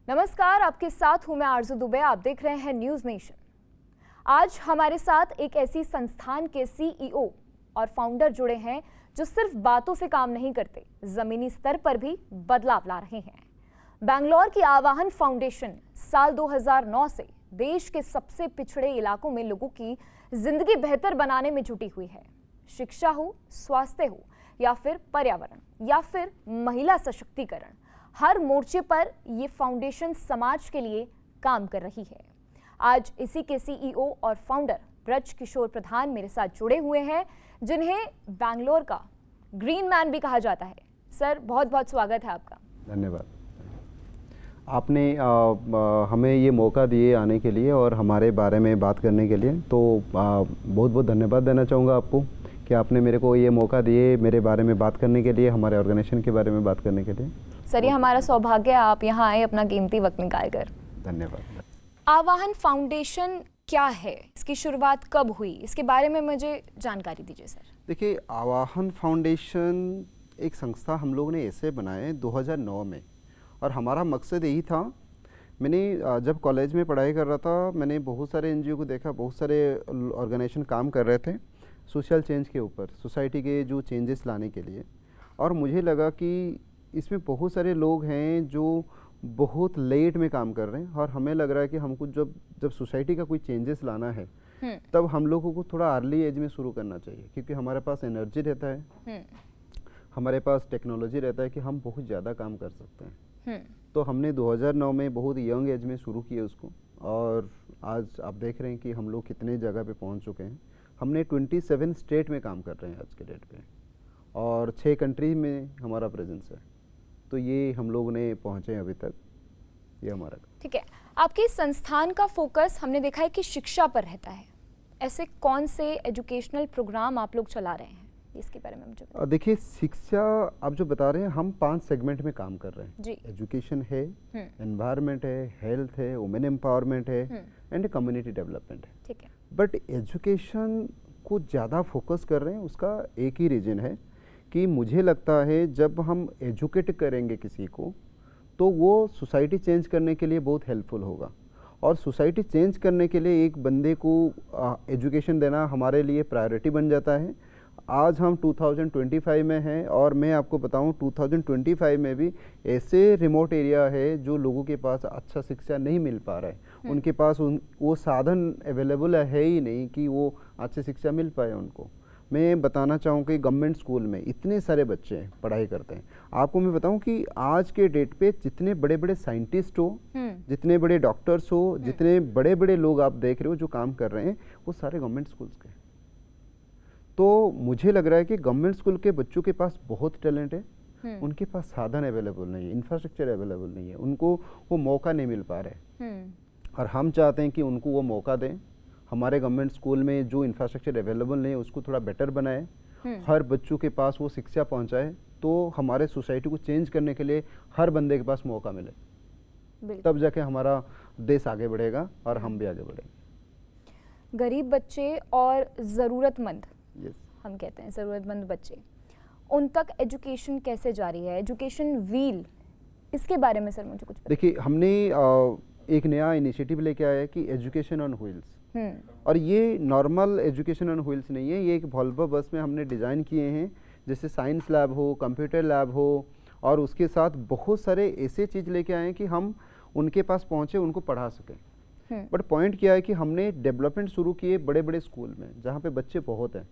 नमस्कार, आपके साथ हूं मैं आरजू दुबे। आप देख रहे हैं न्यूज नेशन। आज हमारे साथ एक ऐसी संस्थान के सीईओ और फाउंडर जुड़े हैं जो सिर्फ बातों से काम नहीं करते, जमीनी स्तर पर भी बदलाव ला रहे हैं। बैंगलोर की आवाहन फाउंडेशन साल 2009 से देश के सबसे पिछड़े इलाकों में लोगों की जिंदगी बेहतर बनाने में जुटी हुई है। शिक्षा हो, स्वास्थ्य हो, या फिर पर्यावरण, या फिर महिला सशक्तिकरण, हर मोर्चे पर ये फाउंडेशन समाज के लिए काम कर रही है। आज इसी के सीईओ और फाउंडर ब्रज किशोर प्रधान मेरे साथ जुड़े हुए हैं, जिन्हें बैंगलोर का ग्रीन मैन भी कहा जाता है। सर, बहुत बहुत स्वागत है आपका। धन्यवाद। आपने हमें ये मौका दिए आने के लिए और हमारे बारे में बात करने के लिए, तो बहुत बहुत धन्यवाद देना चाहूँगा आपको कि आपने मेरे को ये मौका दिए मेरे बारे में बात करने के लिए, हमारे ऑर्गेनाइजेशन के बारे में बात करने के लिए। सर, ये हमारा सौभाग्य है आप यहाँ आए अपना कीमती वक्त निकाल कर। धन्यवाद। आवाहन फाउंडेशन क्या है, इसकी शुरुआत कब हुई, इसके बारे में मुझे जानकारी दीजिए सर। देखिए, आवाहन फाउंडेशन एक संस्था हम लोग ने ऐसे बनाए 2009 में, और हमारा मकसद यही था। मैंने जब कॉलेज में पढ़ाई कर रहा था, मैंने बहुत सारे एनजीओ को देखा, बहुत सारे ऑर्गेनाइजेशन काम कर रहे थे सोशल चेंज के ऊपर, सोसाइटी के जो चेंजेस लाने के लिए। और मुझे लगा कि इसमें बहुत सारे लोग हैं जो बहुत लेट में काम कर रहे हैं, और हमें लग रहा है कि हमको जब सोसाइटी का कोई चेंजेस लाना है तब हम लोगों को थोड़ा अर्ली एज में शुरू करना चाहिए, क्योंकि हमारे पास एनर्जी रहता है, हमारे पास टेक्नोलॉजी रहता है कि हम बहुत ज़्यादा काम कर सकते हैं। तो हमने 2009 में बहुत यंग एज में शुरू किया उसको, और आज आप देख रहे हैं कि हम लोग कितने जगह पे पहुंच चुके हैं। हमने 27 स्टेट में काम कर रहे हैं आज के डेट पे, और 6 कंट्री में हमारा प्रेजेंस है। तो ये हम लोग ने पहुँचे अभी तक, ये हमारा। ठीक है, आपके संस्थान का फोकस हमने देखा है कि शिक्षा पर रहता है। ऐसे कौन से एजुकेशनल प्रोग्राम आप लोग चला रहे हैं, इसके बारे में मुझे बताइए। देखिए, शिक्षा आप जो बता रहे हैं, हम 5 सेगमेंट में काम कर रहे हैं जी। एजुकेशन है, एनवायरनमेंट है, हेल्थ है, वुमेन एम्पावरमेंट है, एंड कम्युनिटी डेवलपमेंट है। ठीक है। बट एजुकेशन को ज़्यादा फोकस कर रहे हैं, उसका एक ही रीज़न है कि मुझे लगता है जब हम एजुकेट करेंगे किसी को तो वो सोसाइटी चेंज करने के लिए बहुत हेल्पफुल होगा। और सोसाइटी चेंज करने के लिए एक बंदे को एजुकेशन देना हमारे लिए प्रायोरिटी बन जाता है। आज हम 2025 में हैं, और मैं आपको बताऊं 2025 में भी ऐसे रिमोट एरिया है जो लोगों के पास अच्छा शिक्षा नहीं मिल पा रहा है। उनके पास वो साधन अवेलेबल है ही नहीं कि वो अच्छी शिक्षा मिल पाए उनको। मैं बताना चाहूँ कि गवर्नमेंट स्कूल में इतने सारे बच्चे पढ़ाई करते हैं। आपको मैं बताऊँ कि आज के डेट पे जितने बड़े बड़े साइंटिस्ट हो, जितने बड़े डॉक्टर्स हो, जितने बड़े बड़े लोग आप देख रहे हो जो काम कर रहे हैं, वो सारे गवर्नमेंट स्कूल्स के। तो मुझे लग रहा है कि गवर्नमेंट स्कूल के बच्चों के पास बहुत टैलेंट है, उनके पास साधन अवेलेबल नहीं है, इंफ्रास्ट्रक्चर अवेलेबल नहीं है, उनको वो मौका नहीं मिल पा रहे। और हम चाहते हैं कि उनको वो मौका दें। हमारे गवर्नमेंट स्कूल में जो इंफ्रास्ट्रक्चर अवेलेबल नहीं है उसको थोड़ा बेटर बनाए, हर बच्चों के पास वो शिक्षा पहुंचाए, तो हमारे सोसाइटी को चेंज करने के लिए हर बंदे के पास मौका मिले, तब जाके हमारा देश आगे बढ़ेगा और हम भी आगे बढ़ेंगे। गरीब बच्चे और ज़रूरतमंद, हम कहते हैं ज़रूरतमंद बच्चे, उन तक एजुकेशन कैसे जारी है, एजुकेशन व्हील, इसके बारे में सर मुझे कुछ बताइए। देखिए, हमने एक नया इनिशिएटिव लेके आया है कि एजुकेशन ऑन व्हील्स, और ये नॉर्मल एजुकेशन ऑन व्हील्स नहीं है, ये एक वॉल्वो बस में हमने डिज़ाइन किए हैं, जैसे साइंस लैब हो, कंप्यूटर लैब हो, और उसके साथ बहुत सारे ऐसे चीज़ लेके आए हैं कि हम उनके पास पहुँचे, उनको पढ़ा सकें। बट पॉइंट क्या है कि हमने डेवलपमेंट शुरू किए बड़े बड़े स्कूल में जहाँ पे बच्चे बहुत हैं।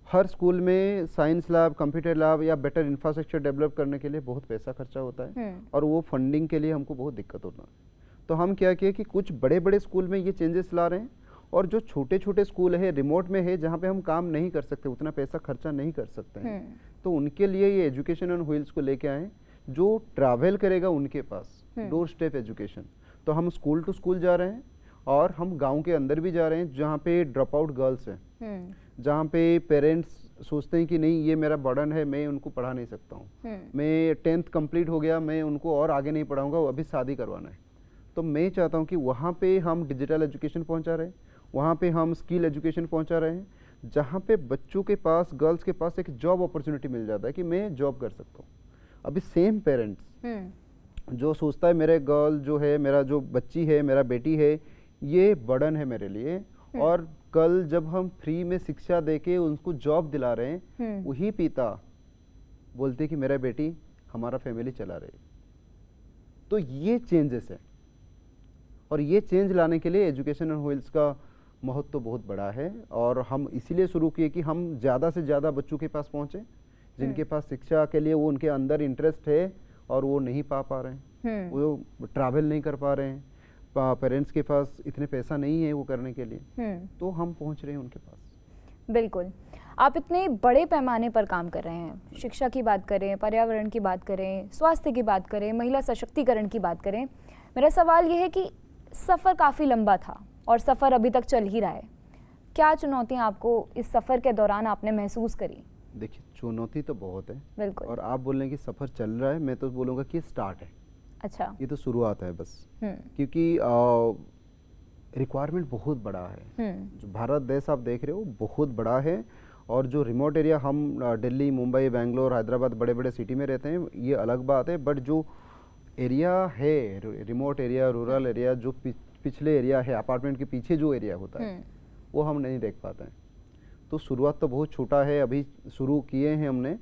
हर स्कूल में साइंस लैब, कंप्यूटर लैब या बेटर इंफ्रास्ट्रक्चर डेवलप करने के लिए बहुत पैसा खर्चा होता है, और वो फंडिंग के लिए हमको बहुत दिक्कत होता है। तो हम क्या किए कि कुछ बड़े बड़े स्कूल में ये चेंजेस ला रहे हैं, और जो छोटे छोटे स्कूल है, रिमोट में है, जहाँ पे हम काम नहीं कर सकते, उतना पैसा खर्चा नहीं कर सकते हैं, तो उनके लिए ये एजुकेशन ऑन व्हील्स को लेके आए, जो ट्रैवल करेगा उनके पास, डोर स्टेप एजुकेशन। तो हम स्कूल टू स्कूल जा रहे हैं, और हम गांव के अंदर भी जा रहे हैं जहाँ पे ड्रॉप आउट गर्ल्स हैं, जहाँ पे पेरेंट्स सोचते हैं कि नहीं, ये मेरा बर्डन है, मैं उनको पढ़ा नहीं सकता हूँ, मैं 10th कंप्लीट हो गया, मैं उनको और आगे नहीं पढ़ाऊँगा, अभी शादी करवाना है। तो मैं चाहता हूँ कि वहाँ पे हम डिजिटल एजुकेशन पहुँचा रहे हैं, वहाँ पे हम स्किल एजुकेशन पहुँचा रहे हैं, जहाँ पे बच्चों के पास, गर्ल्स के पास एक जॉब अपॉर्चुनिटी मिल जाता है कि मैं जॉब कर सकता हूँ। अभी सेम पेरेंट्स जो सोचता है मेरे गर्ल जो है, मेरा जो बच्ची है, मेरा बेटी है, ये बर्डन है मेरे लिए, और कल जब हम फ्री में शिक्षा देके उनको जॉब दिला रहे हैं, वही पिता बोलते कि मेरा बेटी हमारा फैमिली चला रही। तो ये चेंजेस है, और ये चेंज लाने के लिए एजुकेशन ऑन व्हील्स का महत्व तो बहुत बड़ा है, और हम इसीलिए शुरू किए कि हम ज़्यादा से ज़्यादा बच्चों के पास पहुँचे जिनके पास शिक्षा के लिए वो उनके अंदर इंटरेस्ट है और वो नहीं पा रहे हैं, वो ट्रैवल नहीं कर पा रहे हैं, पेरेंट्स के पास इतने पैसा नहीं है वो करने के लिए, तो हम पहुंच रहे हैं उनके पास। बिल्कुल, आप इतने बड़े पैमाने पर काम कर रहे हैं, शिक्षा की बात करें, पर्यावरण की बात करें, स्वास्थ्य की बात करें, महिला सशक्तिकरण की बात करें। मेरा सवाल ये है कि सफ़र काफ़ी लंबा था और सफ़र अभी तक चल ही रहा है। क्या चुनौतियाँ आपको इस सफ़र के दौरान आपने महसूस करी? देखिए, चुनौती तो बहुत है। बिल्कुल। और आप बोल रहे हैं कि सफ़र चल रहा है, मैं तो बोलूँगा कि स्टार्ट है। अच्छा। ये तो शुरुआत है बस, क्योंकि रिक्वायरमेंट बहुत बड़ा है। जो भारत देश आप देख रहे हो बहुत बड़ा है, और जो रिमोट एरिया हम दिल्ली, मुंबई, बेंगलोर, हैदराबाद बड़े बड़े सिटी में रहते हैं ये अलग बात है, बट जो एरिया है रिमोट एरिया, रूरल एरिया, जो पिछले एरिया है, अपार्टमेंट के पीछे जो एरिया होता है वो हम नहीं देख पाते हैं। तो शुरुआत तो बहुत छोटा है, अभी शुरू किए हैं हमने,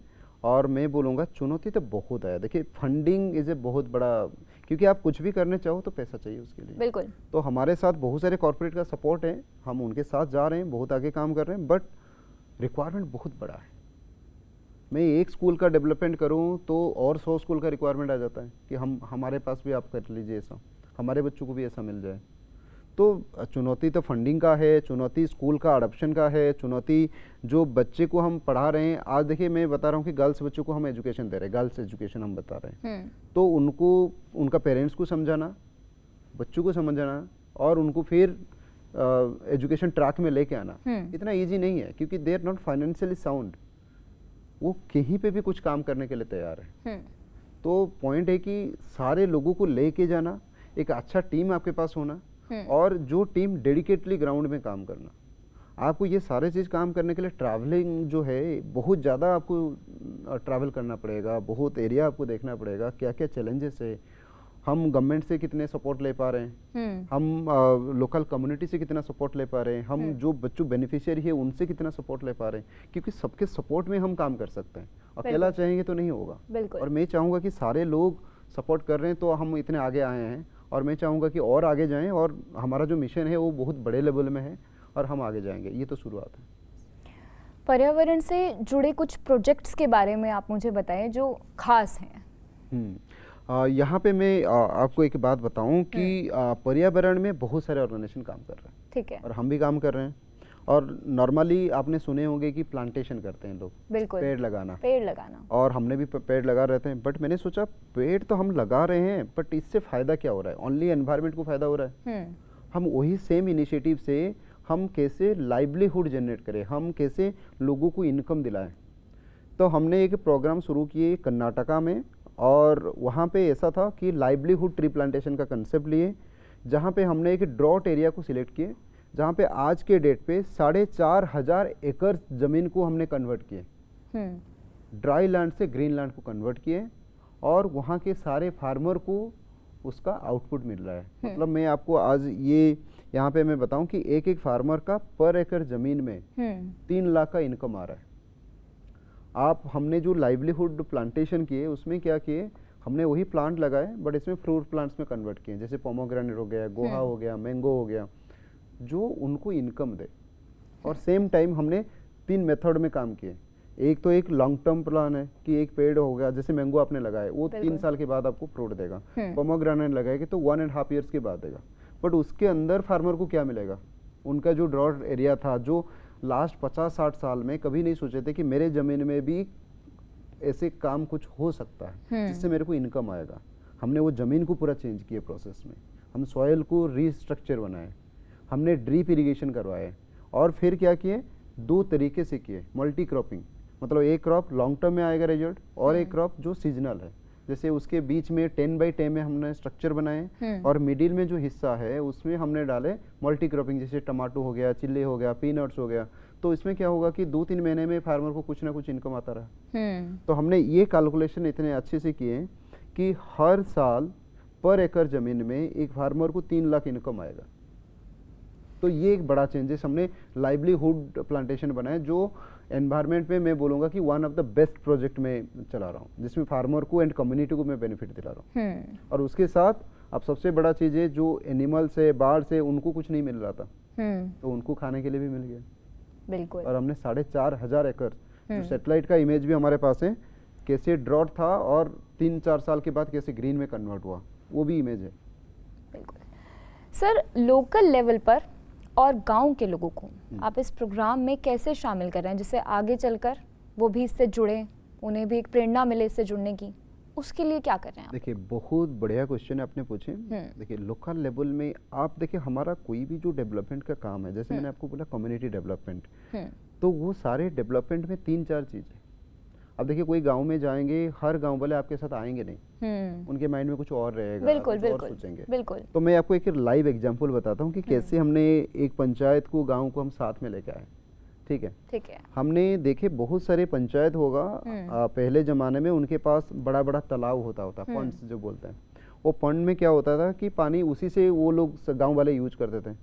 और मैं बोलूँगा चुनौती तो बहुत है। देखिए, फंडिंग इज़ ए बहुत बड़ा, क्योंकि आप कुछ भी करने चाहो तो पैसा चाहिए उसके लिए। बिल्कुल। तो हमारे साथ बहुत सारे कॉर्पोरेट का सपोर्ट है, हम उनके साथ जा रहे हैं, बहुत आगे काम कर रहे हैं, बट रिक्वायरमेंट बहुत बड़ा है। मैं एक स्कूल का डेवलपमेंट करूं तो और 100 स्कूल का रिक्वायरमेंट आ जाता है कि हमारे पास भी आप कर लीजिए ऐसा, हमारे बच्चों को भी ऐसा मिल जाए। तो चुनौती तो फंडिंग का है, चुनौती स्कूल का अडॉप्शन का है, चुनौती जो बच्चे को हम पढ़ा रहे हैं। आज देखिए, मैं बता रहा हूँ कि गर्ल्स बच्चों को हम एजुकेशन दे रहे हैं, गर्ल्स एजुकेशन हम बता रहे हैं, तो उनको उनका पेरेंट्स को समझाना, बच्चों को समझाना, और उनको फिर एजुकेशन ट्रैक में लेके आना इतना ईजी नहीं है, क्योंकि they are not financially sound. वो कहीं पे भी कुछ काम करने के लिए तैयार है। तो पॉइंट है कि सारे लोगों को लेके जाना, एक अच्छा टीम आपके पास होना, और जो टीम डेडिकेटली ग्राउंड में काम करना। आपको ये सारे चीज़ काम करने के लिए ट्रैवलिंग जो है बहुत ज़्यादा आपको ट्रैवल करना पड़ेगा, बहुत एरिया आपको देखना पड़ेगा, क्या क्या चैलेंजेस है, हम गवर्नमेंट से कितने सपोर्ट ले पा रहे हैं, हम लोकल कम्युनिटी से कितना सपोर्ट ले पा रहे हैं, हम जो बच्चों बेनिफिशियरी है उनसे कितना सपोर्ट ले पा रहे हैं, क्योंकि सबके सपोर्ट में हम काम कर सकते हैं, अकेला चाहेंगे तो नहीं होगा। और मैं चाहूँगा कि सारे लोग सपोर्ट कर रहे हैं तो हम इतने आगे आए हैं, और मैं चाहूँगा कि और आगे जाएं, और हमारा जो मिशन है वो बहुत बड़े लेवल में है और हम आगे जाएंगे। ये तो शुरुआत है। पर्यावरण से जुड़े कुछ प्रोजेक्ट्स के बारे में आप मुझे बताएं जो खास हैं। यहाँ पे मैं आपको एक बात बताऊं कि पर्यावरण में बहुत सारे ऑर्गेनाइजेशन काम कर रहे हैं, ठीक है, और हम भी काम कर रहे हैं। और नॉर्मली आपने सुने होंगे कि प्लांटेशन करते हैं लोग, बिल्कुल, पेड़ लगाना, और हमने भी पेड़ लगा रहते हैं। बट मैंने सोचा पेड़ तो हम लगा रहे हैं, बट इससे फ़ायदा क्या हो रहा है? ओनली एनवायरनमेंट को फ़ायदा हो रहा है। हम वही सेम इनिशिएटिव से हम कैसे लाइवलीहुड जनरेट करें, हम कैसे लोगों को इनकम दिलाएं। तो हमने एक प्रोग्राम शुरू किए कर्नाटका में, और वहाँ पे ऐसा था कि लाइवलीहुड ट्री प्लांटेशन का कंसेप्ट लिए, जहाँ पे हमने एक ड्रॉट एरिया को सिलेक्ट किए, जहाँ पे आज के डेट पे 4,500 एकड़ ज़मीन को हमने कन्वर्ट किए, ड्राई लैंड से ग्रीन लैंड को कन्वर्ट किए, और वहाँ के सारे फार्मर को उसका आउटपुट मिल रहा है। मतलब मैं आपको आज ये यहाँ पे मैं बताऊँ कि एक फार्मर का पर एकड़ ज़मीन में 3 लाख का इनकम आ रहा है। हमने जो लाइवलीहुड प्लांटेशन किए उसमें क्या किए, हमने वही प्लांट लगाए, बट इसमें फ्रूट प्लांट्स में कन्वर्ट किए, जैसे पोमोग्रेनेट हो गया, गोहा हो गया, मैंगो हो गया, जो उनको इनकम दे। और सेम टाइम हमने 3 मेथड में काम किए। एक तो एक लॉन्ग टर्म प्लान है कि एक पेड़ हो गया, जैसे मैंगो आपने लगाए वो 3 साल के बाद आपको फ्रूट देगा, पोमोग्रेनेट लगाएंगे तो 1.5 ईयर्स के बाद देगा। बट उसके अंदर फार्मर को क्या मिलेगा? उनका जो ड्रॉट एरिया था, जो लास्ट 50-60 साल में कभी नहीं सोचे थे कि मेरे ज़मीन में भी ऐसे काम कुछ हो सकता है जिससे मेरे को इनकम आएगा। हमने वो ज़मीन को पूरा चेंज किया प्रोसेस में, हम सॉइल को रीस्ट्रक्चर बनाए, हमने ड्रिप इरिगेशन करवाए, और फिर क्या किए, 2 तरीके से किए, मल्टी क्रॉपिंग, मतलब एक क्रॉप लॉन्ग टर्म में आएगा रिजल्ट, और एक क्रॉप जो सीजनल है, जैसे उसके बीच में 10x10 में हमने स्ट्रक्चर बनाए, और मिडिल में जो हिस्सा है उसमें हमने डाले मल्टी क्रॉपिंग, जैसे टमाटो हो गया, चिल्ली हो गया, पीनट्स हो गया। तो इसमें क्या होगा कि 2-3 महीने में फार्मर को कुछ ना कुछ इनकम आता रहा। तो हमने ये कैलकुलेशन इतने अच्छे से किए कि हर साल पर एकड़ ज़मीन में एक फार्मर को 3 लाख इनकम आएगा। तो ये एक बड़ा चेंजेस हमने लाइवलीहुड प्लांटेशन बनाए, जो एनवायरनमेंट में मैं बोलूँगा कि one of the best project में चला रहा हूँ, जिसमें फार्मर को एंड कम्युनिटी को मैं बेनिफिट दिला रहा हूँ। और उसके साथ अब सबसे बड़ा चीज़ है, जो एनिमल्स है, बाढ़ से उनको कुछ नहीं मिल रहा था, तो उनको खाने के लिए भी मिल गया। बिल्कुल। और हमने 4,500 एकड़, जो सैटेलाइट का इमेज भी हमारे पास है, कैसे ड्रॉट था और 3-4 साल के बाद कैसे ग्रीन में कन्वर्ट हुआ, वो भी इमेज है। बिल्कुल सर, लोकल लेवल पर और गांव के लोगों को आप इस प्रोग्राम में कैसे शामिल कर रहे हैं, जिससे आगे चलकर वो भी इससे जुड़े, उन्हें भी एक प्रेरणा मिले इससे जुड़ने की, उसके लिए क्या कर रहे हैं आप? देखिए, बहुत बढ़िया क्वेश्चन आपने पूछे। देखिए, लोकल लेवल में आप देखिए, हमारा कोई भी जो डेवलपमेंट का काम है, जैसे मैंने आपको बोला कम्युनिटी डेवलपमेंट, तो वो सारे डेवलपमेंट में 3-4 चीज़ है। अब देखिए, कोई गांव में जाएंगे, हर गांव वाले आपके साथ आएंगे नहीं, उनके माइंड में कुछ और रहेगा, बिल्कुल कुछ और बिल्कुल सोचेंगे। बिल्कुल। तो मैं आपको एक लाइव एग्जांपल बताता हूँ कि कैसे हमने एक पंचायत को, गांव को हम साथ में लेके आए। ठीक है, ठीक है। हमने देखे बहुत सारे पंचायत होगा, पहले जमाने में उनके पास बड़ा बड़ा तालाब होता पंड्स जो बोलते हैं। वो पंड में क्या होता था कि पानी उसी से वो लोग गांव वाले यूज करते थे।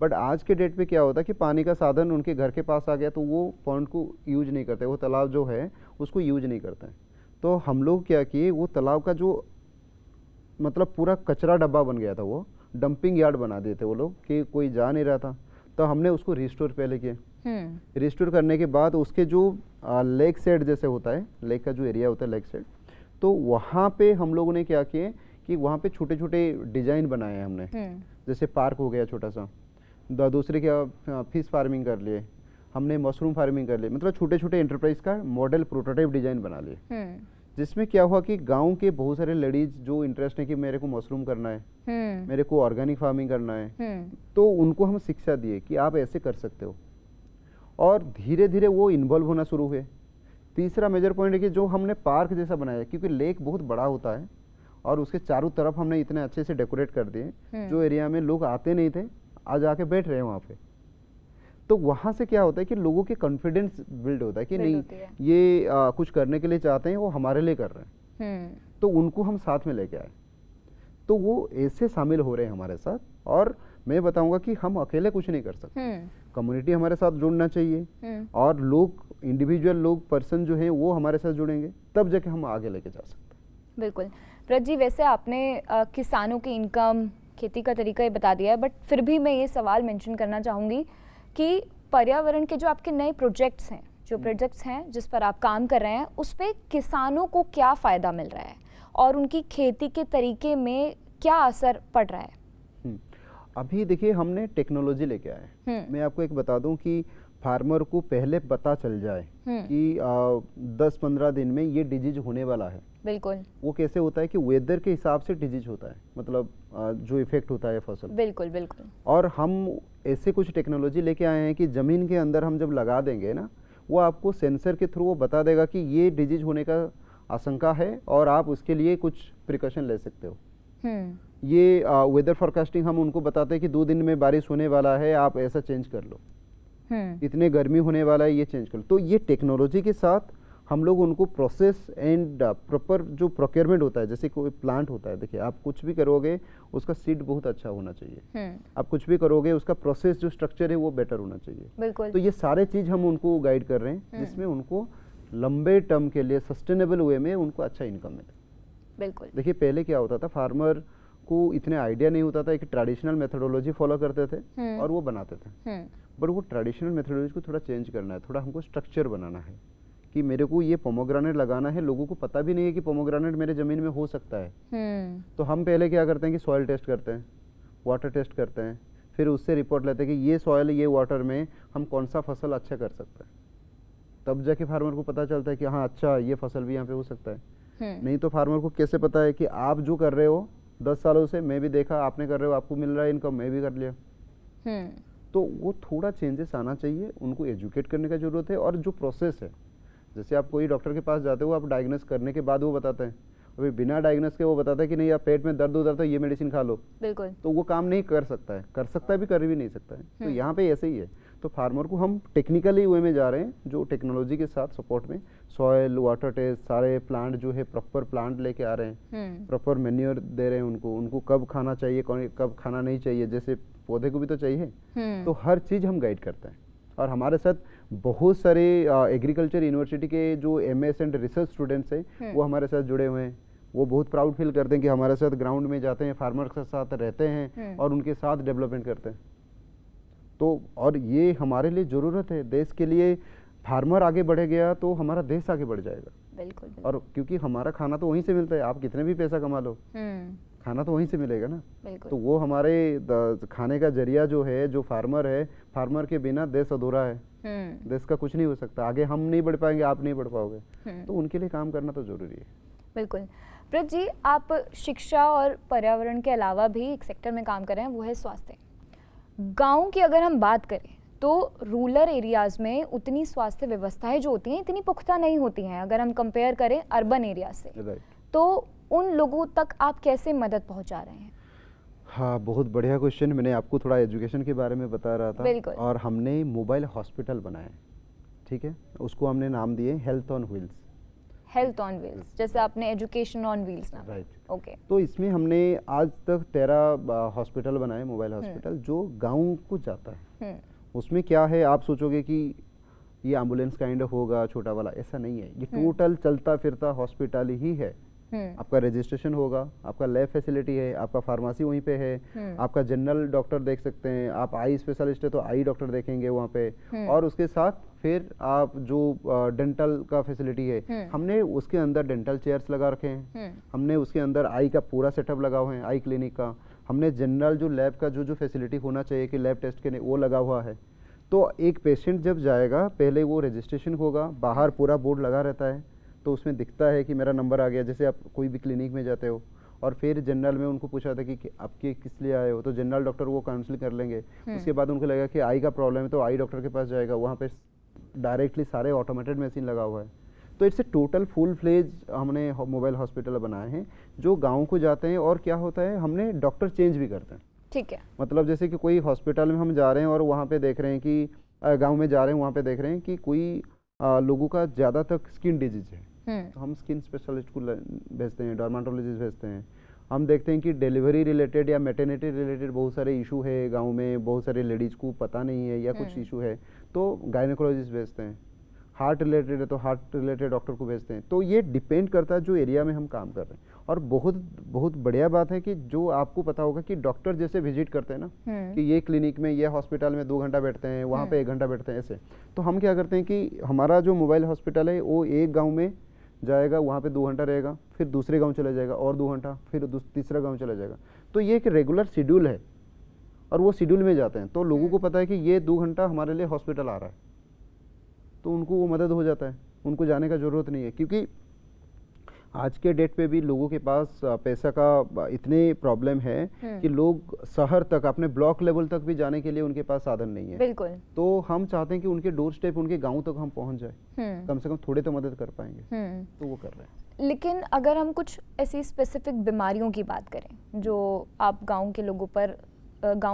बट आज के डेट पे क्या होता है कि पानी का साधन उनके घर के पास आ गया, तो वो पंड को यूज नहीं करते, वो तालाब जो है उसको यूज नहीं करते। तो हम लोग क्या किए, वो तालाब का जो मतलब पूरा कचरा डब्बा बन गया था, वो डंपिंग यार्ड बना दिए थे वो लोग, कि कोई जा नहीं रहा था। तो हमने उसको रिस्टोर पहले किए। रिस्टोर करने के बाद उसके जो लेक साइड जैसे होता है, लेक का जो एरिया होता है लेक साइड, तो वहाँ पे हम लोगों ने क्या किए कि वहाँ पे छोटे छोटे डिजाइन बनाए हैं हमने। जैसे पार्क हो गया छोटा सा, दूसरे क्या फिश फार्मिंग कर लिए हमने, मशरूम फार्मिंग कर लिए, मतलब छोटे छोटे एंटरप्राइज का मॉडल प्रोटोटाइप डिजाइन बना लिए। जिसमें क्या हुआ कि गांव के बहुत सारे लेडीज जो इंटरेस्ट है कि मेरे को मशरूम करना है, मेरे को ऑर्गेनिक फार्मिंग करना है, तो उनको हम शिक्षा दिए कि आप ऐसे कर सकते हो, और धीरे धीरे वो इन्वॉल्व होना शुरू हुए। तीसरा मेजर पॉइंट है कि जो हमने पार्क जैसा बनाया, क्योंकि लेक बहुत बड़ा होता है और उसके चारों तरफ हमने इतने अच्छे से डेकोरेट कर दिए, जो एरिया में लोग आते नहीं थे आज आके बैठ रहे हैं वहाँ पे। तो वहाँ से क्या होता है कि लोगों के कॉन्फिडेंस बिल्ड होता है कि नहीं, ये कुछ करने के लिए चाहते हैं, वो हमारे लिए कर रहे हैं, तो उनको हम साथ में लेके आए। तो वो ऐसे शामिल हो रहे हैं हमारे साथ, और मैं बताऊंगा कि हम अकेले कुछ नहीं कर सकते, कम्युनिटी हमारे साथ जुड़ना चाहिए, और लोग, इंडिविजुअल लोग, पर्सन जो है वो हमारे साथ जुड़ेंगे, तब जाके हम आगे लेके जा सकते हैं। बिल्कुल। व्रत जी, वैसे आपने किसानों की इनकम, खेती का तरीका ये बता दिया है, बट फिर भी मैं ये सवाल मेंशन करना चाहूँगी कि पर्यावरण के जो आपके नए प्रोजेक्ट्स हैं, जो प्रोजेक्ट्स हैं जिस पर आप काम कर रहे हैं, उस पे किसानों को क्या फ़ायदा मिल रहा है और उनकी खेती के तरीके में क्या असर पड़ रहा है? अभी देखिए, हमने टेक्नोलॉजी लेके आए। मैं आपको एक बता दूं कि फार्मर को पहले पता चल जाए कि 10-15 दिन में ये डिजीज होने वाला है। बिल्कुल। वो कैसे होता है कि वेदर के हिसाब से डिजीज होता है, मतलब जो इफेक्ट होता है फसल। बिल्कुल बिल्कुल। और हम ऐसे कुछ टेक्नोलॉजी लेके आए हैं कि ज़मीन के अंदर हम जब लगा देंगे ना, वो आपको सेंसर के थ्रू वो बता देगा कि ये डिजीज होने का आशंका है और आप उसके लिए कुछ प्रिकॉशन ले सकते हो। ये वेदर फोरकास्टिंग हम उनको बताते हैं कि 2 दिन में बारिश होने वाला है, आप ऐसा चेंज कर लो, इतने गर्मी होने वाला है, ये चेंज कर लो। तो ये टेक्नोलॉजी के साथ हम लोग उनको प्रोसेस एंड प्रॉपर जो प्रोक्योरमेंट होता है, जैसे कोई प्लांट होता है, देखिए आप कुछ भी करोगे उसका सीड बहुत अच्छा होना चाहिए, आप कुछ भी करोगे उसका प्रोसेस जो स्ट्रक्चर है वो बेटर होना चाहिए। बिल्कुल। तो ये सारे चीज़ हम उनको गाइड कर रहे हैं, जिसमें उनको लंबे टर्म के लिए सस्टेनेबल वे में उनको अच्छा इनकम मिले। बिल्कुल। देखिए, पहले क्या होता था, फार्मर को इतने आइडिया नहीं होता था, एक ट्रेडिशनल मेथोडोलॉजी फॉलो करते थे और वो बनाते थे। बट वो ट्रेडिशनल मेथोडोलॉजी को थोड़ा चेंज करना है, थोड़ा हमको स्ट्रक्चर बनाना है कि मेरे को ये पोमोग्रेनेट लगाना है, लोगों को पता भी नहीं है कि पोमोग्रेनेट मेरे ज़मीन में हो सकता है। तो हम पहले क्या करते हैं कि सॉइल टेस्ट करते हैं, वाटर टेस्ट करते हैं, फिर उससे रिपोर्ट लेते हैं कि ये सॉइल, ये वाटर में हम कौन सा फसल अच्छा कर सकते हैं। तब जाके फार्मर को पता चलता है कि हाँ, अच्छा ये फसल भी यहाँ पे हो सकता है। नहीं तो फार्मर को कैसे पता है कि आप जो कर रहे हो 10 सालों से, मैं भी देखा आपने कर रहे हो, आपको मिल रहा है इनकम, मैं भी कर लिया। तो वो थोड़ा चेंजेस आना चाहिए, उनको एजुकेट करने का जरूरत है। और जो प्रोसेस है, जैसे आप कोई डॉक्टर के पास जाते हो, आप डायग्नोस करने के बाद वो बताते हैं, अभी बिना डायग्नोस के वो बताता है कि नहीं, आप पेट में दर्द उधर तो ये मेडिसिन खा लो। बिल्कुल। तो वो काम नहीं कर सकता है, कर सकता है भी, कर भी नहीं सकता है। तो यहाँ पे ऐसे ही है, तो फार्मर को हम टेक्निकली वे में जा रहे हैं, जो टेक्नोलॉजी के साथ सपोर्ट में सॉयल वाटर टेस्ट सारे प्लांट जो है प्रॉपर प्लांट लेके आ रहे हैं, प्रॉपर मेन्योर दे रहे हैं उनको कब खाना चाहिए कब खाना नहीं चाहिए, जैसे पौधे को भी तो चाहिए, तो हर चीज़ हम गाइड करते हैं। और हमारे साथ बहुत सारे एग्रीकल्चर यूनिवर्सिटी के जो MS एंड रिसर्च स्टूडेंट्स हैं वो हमारे साथ जुड़े हुए हैं। वो बहुत प्राउड फील करते हैं कि हमारे साथ ग्राउंड में जाते हैं, फार्मर के साथ रहते हैं और उनके साथ डेवलपमेंट करते हैं। तो और ये हमारे लिए ज़रूरत है, देश के लिए फार्मर आगे बढ़े गया तो हमारा देश आगे बढ़ जाएगा। बिल्कुल। और क्योंकि हमारा खाना तो वहीं से मिलता है, आप कितने भी पैसा कमा लो खाना तो वहीं से मिलेगा ना। तो वो हमारे खाने का जरिया जो है, जो फार्मर है, फार्मर के बिना देश अधूरा है, देश का कुछ नहीं हो सकता, आगे हम नहीं बढ़ पाएंगे, आप नहीं बढ़ पाओगे, तो उनके लिए काम करना तो जरूरी है। बिल्कुल। ब्रज जी, आप शिक्षा और पर्यावरण के अलावा भी एक सेक्टर में काम कर रहे हैं, वो है स्वास्थ्य। गांव की अगर हम बात करें तो रूरल एरियाज में उतनी स्वास्थ्य व्यवस्थाएं जो होती हैं इतनी पुख्ता नहीं होती हैं अगर हम कंपेयर करें अर्बन एरिया से। तो उन लोगों तक आप कैसे मदद पहुंचा रहे हैं? हाँ, बहुत बढ़िया क्वेश्चन। मैंने आपको थोड़ा एजुकेशन के बारे में बता रहा था, और हमने मोबाइल हॉस्पिटल बनाए, ठीक है, उसको हमने नाम दिए health on wheels. Health on wheels, जैसे आपने एजुकेशन ऑन व्हील्स नाम। राइट। ओके। तो इसमें हमने आज तक 13 हॉस्पिटल बनाए, मोबाइल हॉस्पिटल, जो गाँव को जाता है। उसमें क्या है, आप सोचोगे कि ये एम्बुलेंस काइंड होगा छोटा वाला, ऐसा नहीं है, ये टोटल चलता फिरता हॉस्पिटल ही है। आपका रजिस्ट्रेशन होगा, आपका लैब फैसिलिटी है, आपका फार्मेसी वहीं पे है, आपका जनरल डॉक्टर देख सकते हैं, आप आई स्पेशलिस्ट है तो आई डॉक्टर देखेंगे वहाँ पे, और उसके साथ फिर आप जो डेंटल का फैसिलिटी है, हमने उसके अंदर डेंटल चेयर्स लगा रखे हैं, हमने उसके अंदर आई का पूरा सेटअप लगा हुआ है, आई क्लिनिक का, हमने जनरल जो लैब का जो फैसिलिटी होना चाहिए कि लैब टेस्ट के लिए वो लगा हुआ है। तो एक पेशेंट जब जाएगा, पहले वो रजिस्ट्रेशन होगा, बाहर पूरा बोर्ड लगा रहता है, तो उसमें दिखता है कि मेरा नंबर आ गया, जैसे आप कोई भी क्लिनिक में जाते हो, और फिर जनरल में उनको पूछा था कि आपके किस लिए आए हो, तो जनरल डॉक्टर वो काउंसलिंग कर लेंगे। उसके बाद उनको लगेगा कि आई का प्रॉब्लम है तो आई डॉक्टर के पास जाएगा, वहाँ पे डायरेक्टली सारे ऑटोमेटेड मशीन लगा हुआ है। तो it's a total full fledge हमने मोबाइल हॉस्पिटल बनाए हैं जो गाँव को जाते हैं। और क्या होता है, हमने डॉक्टर चेंज भी करते हैं, ठीक है, मतलब जैसे कि कोई हॉस्पिटल में हम जा रहे हैं और वहाँ पे देख रहे हैं कि गाँव में जा रहे हैं, वहाँ पे देख रहे हैं कि कोई लोगों का ज़्यादातर स्किन डिजीज है, तो हम स्किन स्पेशलिस्ट को भेजते हैं, डर्माटोलॉजिस्ट भेजते हैं। हम देखते हैं कि डिलीवरी रिलेटेड या मैटरनिटी रिलेटेड बहुत सारे इशू है गांव में, बहुत सारे लेडीज को पता नहीं है या कुछ इशू है तो गायनेकोलॉजिस्ट भेजते हैं। हार्ट रिलेटेड है तो हार्ट रिलेटेड डॉक्टर को भेजते हैं। तो ये डिपेंड करता है जो एरिया में हम काम कर रहे हैं। और बहुत बहुत बढ़िया बात है कि जो आपको पता होगा कि डॉक्टर जैसे विजिट करते हैं ना, कि ये क्लिनिक में, ये हॉस्पिटल में 2 घंटा बैठते हैं, वहाँ पे 1 घंटा बैठते हैं, ऐसे। तो हम क्या करते हैं कि हमारा जो मोबाइल हॉस्पिटल है वो एक गाँव में जाएगा, वहाँ पे 2 घंटा रहेगा, फिर दूसरे गांव चला जाएगा और 2 घंटा, फिर तीसरा गांव चला जाएगा। तो ये एक रेगुलर शेड्यूल है और वो शेड्यूल में जाते हैं, तो लोगों को पता है कि ये 2 घंटा हमारे लिए हॉस्पिटल आ रहा है, तो उनको वो मदद हो जाता है, उनको जाने का ज़रूरत नहीं है। क्योंकि आज के डेट पे भी लोगों के पास पैसा का इतने प्रॉब्लम है कि लोग शहर तक, अपने ब्लॉक लेवल तक भी जाने के लिए उनके पास साधन नहीं है। बिल्कुल। तो हम चाहते हैं कि उनके डोर स्टेप, उनके गांव तक हम पहुंच जाए, कम से कम थोड़े तो मदद कर पाएंगे, तो वो कर रहे हैं। लेकिन अगर हम कुछ ऐसी स्पेसिफिक बीमारियों की बात करें जो आप गांव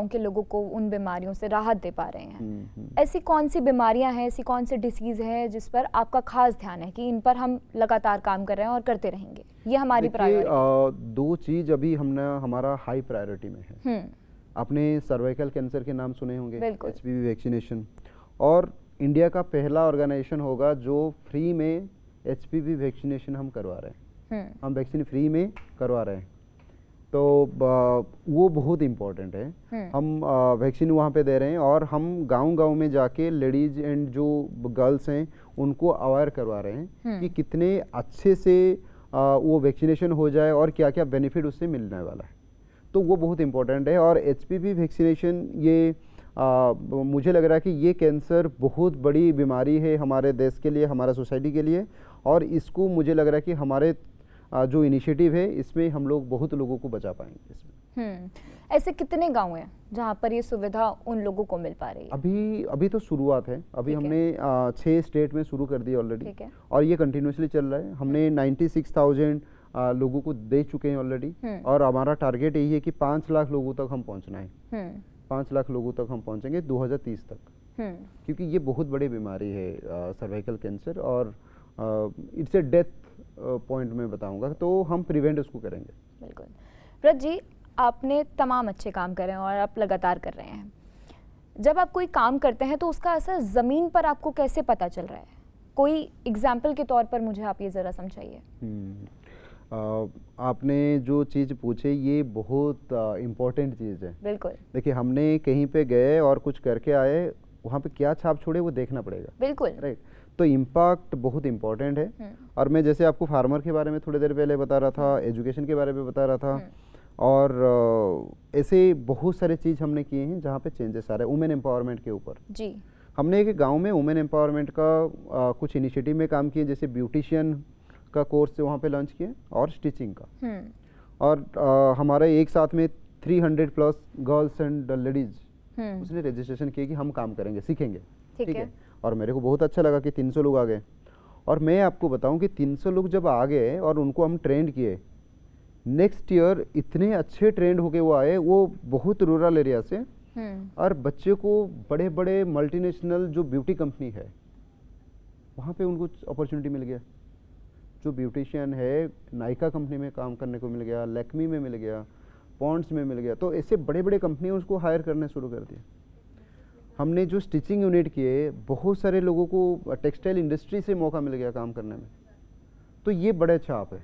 के लोगों को उन बीमारियों से राहत दे पा रहे हैं, ऐसी कौन सी बीमारियां हैं, ऐसी कौन सी डिसीज है जिस पर आपका खास ध्यान है कि इन पर हम लगातार काम कर रहे हैं और करते रहेंगे, ये हमारी प्रायोरिटी? 2 चीज अभी हमारा हाई प्रायोरिटी में है। आपने सर्वाइकल कैंसर के नाम सुने होंगे, HPV वैक्सीनेशन, और इंडिया का पहला ऑर्गेनाइजेशन होगा जो फ्री में HPV वैक्सीनेशन हम करवा रहे हैं। हम वैक्सीन फ्री में करवा रहे हैं, तो वो बहुत इम्पोर्टेंट है। हम वैक्सीन वहाँ पे दे रहे हैं और हम गांव-गांव में जाके लेडीज एंड जो गर्ल्स हैं उनको अवेयर करवा रहे हैं कि कितने अच्छे से वो वैक्सीनेशन हो जाए और क्या क्या बेनिफिट उससे मिलने वाला है। तो वो बहुत इम्पोर्टेंट है। और HPV वैक्सीनेशन, ये मुझे लग रहा है कि ये कैंसर बहुत बड़ी बीमारी है हमारे देश के लिए, हमारा सोसाइटी के लिए, और इसको मुझे लग रहा है कि हमारे जो इनिशिएटिव है इसमें हम लोग बहुत लोगों को बचा पाएंगे इसमें। ऐसे कितने गांव हैं जहां पर ये सुविधा उन लोगों को मिल पा रही है? अभी तो शुरुआत है। अभी हमने 6 स्टेट में शुरू कर दी ऑलरेडी, और ये कंटिन्यूसली चल रहा है। हमने 96,000 लोगों को दे चुके हैं ऑलरेडी, और हमारा टारगेट यही है कि 5 लाख लोगों तक हम पहुंचना है। 5 लाख लोगों तक हम पहुंचेंगे 2030 तक। क्योंकि ये बहुत बड़ी बीमारी है सर्वाइकल कैंसर, और इट्स ए डेथ पॉइंट में बताऊंगा, तो हम प्रिवेंट उसको करेंगे। बिल्कुल। व्रत जी, आपने तमाम अच्छे काम करे हैं और आप लगातार कर रहे हैं। जब आप कोई काम करते हैं तो उसका असर ज़मीन पर आपको कैसे पता चल रहा है? कोई एग्जाम्पल के तौर पर मुझे आप ये ज़रा समझाइए। आपने जो चीज़ पूछे ये बहुत इम्पोर्टेंट चीज़ है। बिल्कुल। देखिए, हमने कहीं पे गए और कुछ करके आए, वहाँ पे क्या छाप छोड़े वो देखना पड़ेगा। बिल्कुल। राइट, तो इम्पैक्ट बहुत इम्पोर्टेंट है। और मैं जैसे आपको फार्मर के बारे में थोड़ी देर पहले बता रहा था, एजुकेशन के बारे में बता रहा था, और ऐसे बहुत सारे चीज़ हमने किए हैं जहाँ पे चेंजेस आ रहे हैं वुमेन एम्पावरमेंट के ऊपर जी। हमने एक गांव में वुमेन एम्पावरमेंट का कुछ इनिशिएटिव में काम किए, जैसे ब्यूटिशियन का कोर्स वहाँ पे लॉन्च किए और स्टिचिंग का, और हमारे एक साथ में 300 प्लस गर्ल्स एंड लेडीज उसने रजिस्ट्रेशन किया कि हम काम करेंगे, सीखेंगे। ठीक है। और मेरे को बहुत अच्छा लगा कि 300 लोग आ गए। और मैं आपको बताऊं कि 300 लोग जब आ गए और उनको हम ट्रेंड किए, नेक्स्ट ईयर इतने अच्छे ट्रेंड होके वो आए, वो बहुत रूरल एरिया से, और बच्चे को बड़े बड़े मल्टीनेशनल जो ब्यूटी कंपनी है वहाँ पे उनको अपॉर्चुनिटी मिल गया। जो ब्यूटिशियन है नायका कंपनी में काम करने को मिल गया, लैक्मी में मिल गया, पॉन्ड्स में मिल गया, तो ऐसे बड़े बड़े कंपनी उसको हायर करने शुरू कर दिया। हमने जो स्टिचिंग यूनिट किए, बहुत सारे लोगों को टेक्सटाइल इंडस्ट्री से मौका मिल गया काम करने में, तो ये बड़े छाप है।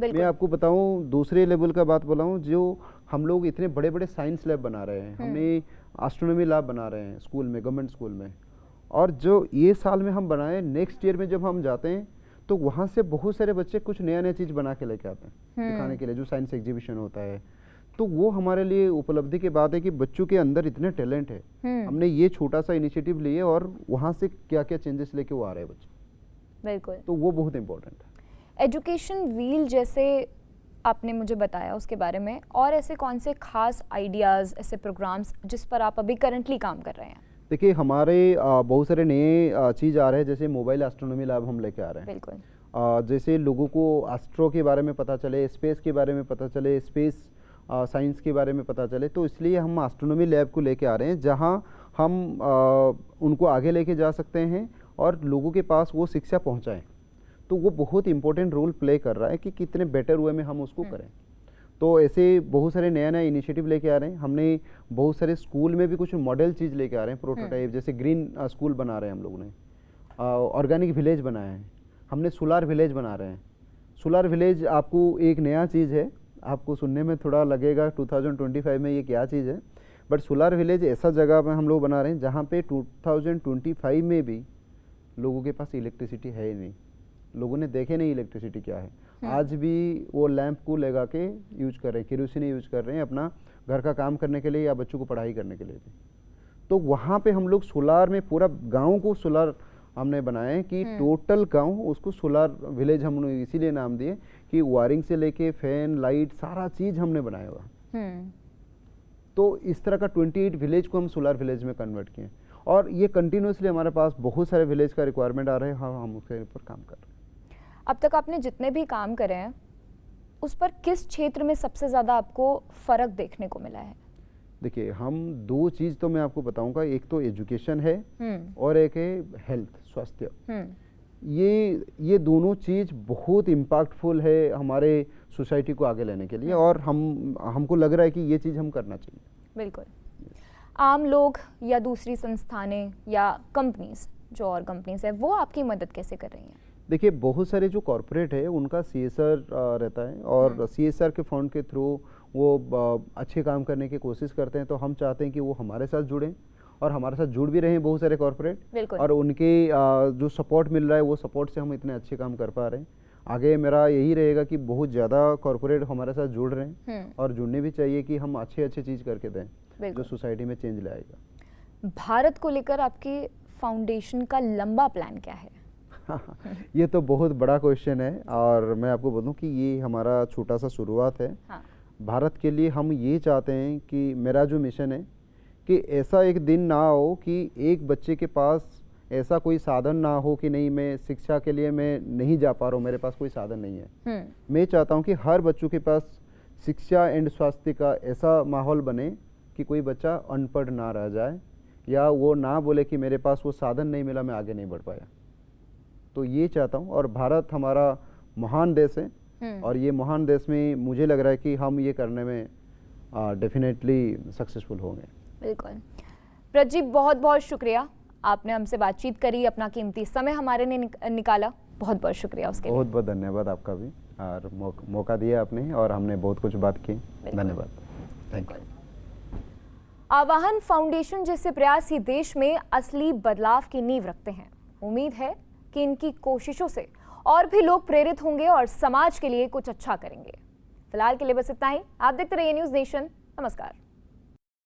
मैं आपको बताऊं, दूसरे लेवल का बात बोला हूँ, जो हम लोग इतने बड़े बड़े साइंस लैब बना रहे हैं, हमने एस्ट्रोनॉमी लैब बना रहे हैं स्कूल में, गवर्नमेंट स्कूल में, और जो ये साल में हम बनाए, नेक्स्ट ईयर में जब हम जाते हैं तो वहाँ से बहुत सारे बच्चे कुछ नया नया चीज़ बना के लेके आते हैं दिखाने के लिए, जो साइंस एग्जीबिशन होता है। तो वो हमारे लिए उपलब्धि की बात है कि बच्चों के अंदर इतने टैलेंट है। हमने ये छोटा सा इनिशिएटिव लिए और वहाँ से क्या क्या चेंजेस लेके वो आ रहे हैं बच्चे। बिल्कुल। तो वो बहुत इंपॉर्टेंट है। एजुकेशन व्हील जैसे आपने मुझे बताया उसके बारे में, और ऐसे कौन से खास आइडियाज़, ऐसे प्रोग्राम्स जिस पर आप अभी करंटली काम कर रहे हैं? देखिए, हमारे बहुत सारे नए चीज़ आ रहे हैं, जैसे मोबाइल एस्ट्रोनॉमी लैब हम लेके आ रहे हैं। बिल्कुल। जैसे लोगों को एस्ट्रो के बारे में पता चले, स्पेस के बारे में पता चले, स्पेस साइंस के बारे में पता चले, तो इसलिए हम एस्ट्रोनॉमी लैब को लेके आ रहे हैं, जहां हम उनको आगे लेके जा सकते हैं और लोगों के पास वो शिक्षा पहुंचाएं। तो वो बहुत इंपॉर्टेंट रोल प्ले कर रहा है कि कितने बेटर वे में हम उसको करें। तो ऐसे बहुत सारे नया नया इनिशिएटिव लेके आ रहे हैं। हमने बहुत सारे स्कूल में भी कुछ मॉडल चीज़ लेके आ रहे हैं, प्रोटोटाइप, जैसे ग्रीन स्कूल बना रहे हैं हम लोगों ने, ऑर्गेनिक विलेज बनाया है, हमने सोलार विलेज बना रहे हैं। सोलार विलेज आपको एक नया चीज़ है, आपको सुनने में थोड़ा लगेगा 2025 में ये क्या चीज़ है, बट सोलार विलेज ऐसा जगह पे हम लोग बना रहे हैं जहाँ पे 2025 में भी लोगों के पास इलेक्ट्रिसिटी है ही नहीं, लोगों ने देखे नहीं इलेक्ट्रिसिटी क्या है। आज भी वो लैंप को लगा के यूज कर रहे हैं, केरोसिन यूज कर रहे हैं अपना घर का काम करने के लिए या बच्चों को पढ़ाई करने के लिए भी। तो वहाँ पे हम लोग सोलार में पूरा गाँव को सोलार हमने बनाए हैं कि टोटल गांव, उसको सोलार विलेज हमने इसीलिए नाम दिए कि वायरिंग से लेके फैन, लाइट, सारा चीज हमने बनाया हुआ। तो इस तरह का 28 विलेज को हम सोलार विलेज में कन्वर्ट किए, और ये कंटिन्यूसली हमारे पास बहुत सारे विलेज का रिक्वायरमेंट आ रहा है। हाँ, हम उसके ऊपर काम कर रहे हैं। अब तक आपने जितने भी काम करे हैं उस पर किस क्षेत्र में सबसे ज़्यादा आपको फ़र्क देखने को मिला है? देखिए, हम दो चीज़ तो मैं आपको बताऊंगा, एक तो एजुकेशन है और एक है हेल्थ, स्वास्थ्य। ये दोनों चीज़ बहुत इम्पैक्टफुल है हमारे सोसाइटी को आगे लेने के लिए, और हमको लग रहा है कि ये चीज़ हम करना चाहिए। बिल्कुल। आम लोग या दूसरी संस्थानें या कंपनीज, जो और कंपनीज है, वो आपकी मदद कैसे कर रही हैं? देखिए, बहुत सारे जो कॉरपोरेट है उनका CSR रहता है, और CSR के फंड के थ्रू वो अच्छे काम करने की कोशिश करते हैं। तो हम चाहते हैं कि वो हमारे साथ जुड़ें और हमारे साथ जुड़ भी रहे हैं बहुत सारे कॉरपोरेट, और उनके जो सपोर्ट मिल रहा है वो सपोर्ट से हम इतने अच्छे काम कर पा रहे हैं। आगे मेरा यही रहेगा कि बहुत ज़्यादा कॉरपोरेट हमारे साथ जुड़ रहे हैं, और जुड़ने भी चाहिए कि हम अच्छे चीज़ करके दें जो सोसाइटी में चेंज लाएगा। भारत को लेकर आपकी फाउंडेशन का लंबा प्लान क्या है? ये तो बहुत बड़ा क्वेश्चन है, और मैं आपको बोलूं कि ये हमारा छोटा सा शुरुआत है। हाँ। भारत के लिए हम ये चाहते हैं कि मेरा जो मिशन है कि ऐसा एक दिन ना हो कि एक बच्चे के पास ऐसा कोई साधन ना हो कि नहीं, मैं शिक्षा के लिए मैं नहीं जा पा रहा हूँ, मेरे पास कोई साधन नहीं है। मैं चाहता हूँ कि हर बच्चों के पास शिक्षा एंड स्वास्थ्य का ऐसा माहौल बने कि कोई बच्चा अनपढ़ ना रह जाए, या वो ना बोले कि मेरे पास वो साधन नहीं मिला, मैं आगे नहीं बढ़ पाया। तो ये चाहता हूँ। और भारत हमारा महान देश है और ये महान देश में मुझे लग रहा है कि हम ये करने में डेफिनेटली सक्सेसफुल होंगे। बिल्कुल। ब्रज जी, बहुत बहुत शुक्रिया, आपने हमसे बातचीत करी, अपना कीमती समय हमारे ने निकाला, बहुत बहुत शुक्रिया उसके लिए। बहुत बहुत धन्यवाद आपका भी, और मौका दिया आपने और हमने बहुत कुछ बात की। धन्यवाद, थैंक यू। आवाहन फाउंडेशन जैसे प्रयास ही देश में असली बदलाव की नींव रखते हैं। उम्मीद है कि इनकी कोशिशों से और भी लोग प्रेरित होंगे और समाज के लिए कुछ अच्छा करेंगे। फिलहाल के लिए बस इतना ही। आप देखते रहिए न्यूज़ नेशन। नमस्कार।